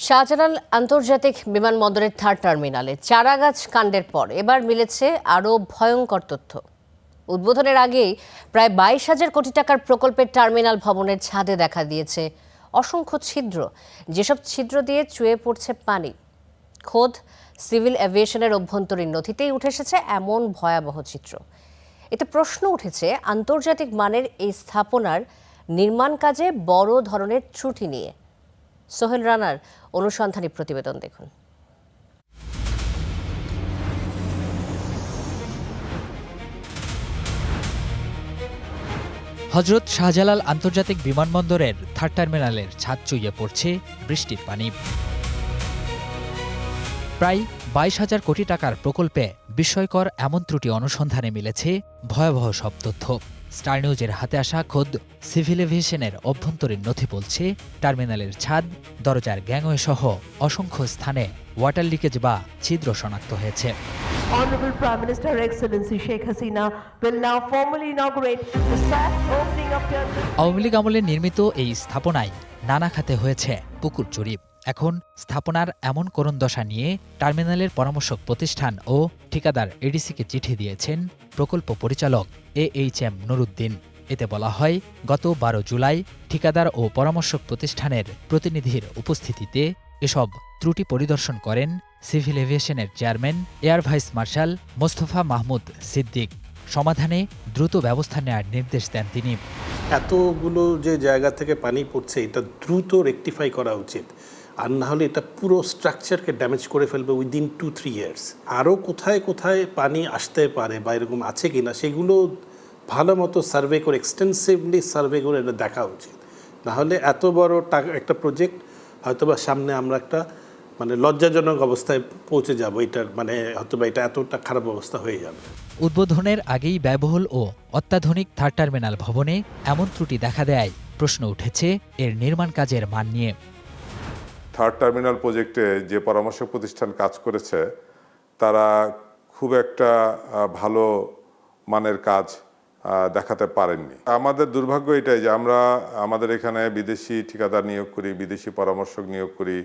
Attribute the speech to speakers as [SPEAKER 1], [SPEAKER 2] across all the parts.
[SPEAKER 1] শাহজালাল আন্তর্জাতিক বিমানবন্দরের থার্ড টার্মিনালে চারাগাছ কাণ্ডের পর এবার মিলেছে আরও ভয়ঙ্কর তথ্য। উদ্বোধনের আগেই প্রায় 22,000 কোটি টাকার প্রকল্পের টার্মিনাল ভবনের ছাদে দেখা দিয়েছে অসংখ্য ছিদ্র, যেসব ছিদ্র দিয়ে চুয়ে পড়ছে পানি। খোদ সিভিল এভিয়েশনের অভ্যন্তরীণ নথিতেই উঠে এসেছে এমন ভয়াবহ চিত্র। এতে প্রশ্ন উঠেছে আন্তর্জাতিক মানের এই স্থাপনার নির্মাণ কাজে বড় ধরনের ত্রুটি নিয়ে। সোহেল রানার অনুসন্ধানী প্রতিবেদন দেখুন।
[SPEAKER 2] হযরত শাহজালাল আন্তর্জাতিক বিমানবন্দরের থার্ড টার্মিনালের ছাদ চুইয়ে পড়ছে বৃষ্টির পানি। প্রায় 22,000 কোটি টাকার প্রকল্পে বিস্ময়কর এমন ত্রুটি অনুসন্ধানে মিলেছে ভয়াবহ সব তথ্য। স্টার নিউজের হাতে আসা খোদ সিভিল এভিয়েশনের অভ্যন্তরীণ নথি বলছে, টার্মিনালের ছাদ, দরজার গ্যাংওয়ে সহ অসংখ্য স্থানে ওয়াটার লিকেজ বা ছিদ্র শনাক্ত হয়েছে।
[SPEAKER 3] Honorable Prime Minister Her Excellency Sheikh Hasina will now formally inaugurate the sad opening of terminal.
[SPEAKER 2] Awami League আমলে নির্মিত এই স্থাপনায় নানা খাতে হয়েছে পুকুর চুরি। এখন স্থাপনার এমন করুণ দশা নিয়ে টার্মিনালের পরামর্শক প্রতিষ্ঠান ও ঠিকাদার এডিসিকে চিঠি দিয়েছেন প্রকল্প পরিচালক AHM নুরুদ্দিন। এতে বলা হয়, গত 12 জুলাই ঠিকাদার ও পরামর্শক প্রতিষ্ঠানের প্রতিনিধির উপস্থিতিতে এসব ত্রুটি পরিদর্শন করেন সিভিল এভিয়েশনের chairman air vice marshal Mostafa Mahmud Siddique. সমাধানে দ্রুত ব্যবস্থা নেওয়ার নির্দেশ দেন তিনি।
[SPEAKER 4] এতগুলো যে জায়গা থেকে পানি পড়ছে, এটা দ্রুত রেকটিফাই করা উচিত, আর না হলে এটা পুরো স্ট্রাকচারকে ড্যামেজ করে ফেলবে উইদিন 2-3 ইয়ার্স। আরও কোথায় কোথায় পানি আসতে পারে বা এরকম আছে কিনা সেগুলো ভালো মতো সার্ভে করে, এক্সটেন্সিভলি সার্ভে করে এটা দেখা উচিত। না হলে এত বড় একটা প্রজেক্ট হয়তোবা সামনে আমরা একটা লজ্জাজনক অবস্থায় পৌঁছে যাব। এটার হয়তোবা এটা এতটা খারাপ অবস্থা হয়ে যাবে।
[SPEAKER 2] উদ্বোধনের আগেই ব্যয়বহুল ও অত্যাধুনিক থার্ড টার্মিনাল ভবনে এমন ত্রুটি দেখা দেয় প্রশ্ন উঠেছে এর নির্মাণ কাজের মান নিয়ে।
[SPEAKER 5] থার্ড টার্মিনাল প্রজেক্টে যে পরামর্শক প্রতিষ্ঠান কাজ করেছে, তারা খুব একটা ভালো মানের কাজ দেখাতে পারেননি। আমাদের দুর্ভাগ্য এটাই যে আমরা আমাদের এখানে বিদেশি ঠিকাদার নিয়োগ করি, বিদেশি পরামর্শক নিয়োগ করি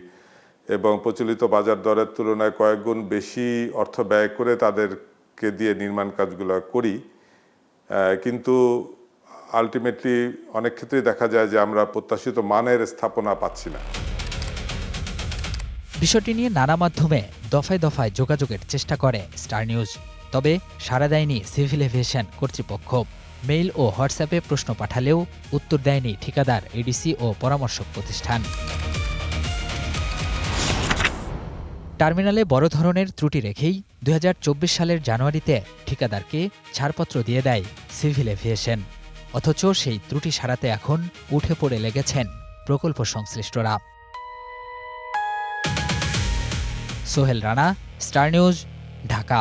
[SPEAKER 5] এবং প্রচলিত বাজার দরের তুলনায় কয়েক গুণ বেশি অর্থ ব্যয় করে তাদেরকে দিয়ে নির্মাণ কাজগুলো করি, কিন্তু আলটিমেটলি অনেক ক্ষেত্রেই দেখা যায় যে আমরা প্রত্যাশিত মানের স্থাপনা পাচ্ছি না।
[SPEAKER 2] বিষয়টি নিয়ে নানা মাধ্যমে দফায় দফায় যোগাযোগের চেষ্টা করে স্টার নিউজ, তবে সাড়া দেয়নি সিভিল এভিয়েশন কর্তৃপক্ষ। মেইল ও হোয়াটসঅ্যাপে প্রশ্ন পাঠালেও উত্তর দেয়নি ঠিকাদার, এডিসি ও পরামর্শক প্রতিষ্ঠান। টার্মিনালে বড় ধরনের ত্রুটি রেখেই 2024 সালের জানুয়ারিতে ঠিকাদারকে ছাড়পত্র দিয়ে দেয় সিভিল এভিয়েশন। অথচ সেই ত্রুটি সারাতে এখন উঠে পড়ে লেগেছেন প্রকল্প সংশ্লিষ্টরা। Sohel Rana, star news, Dhaka.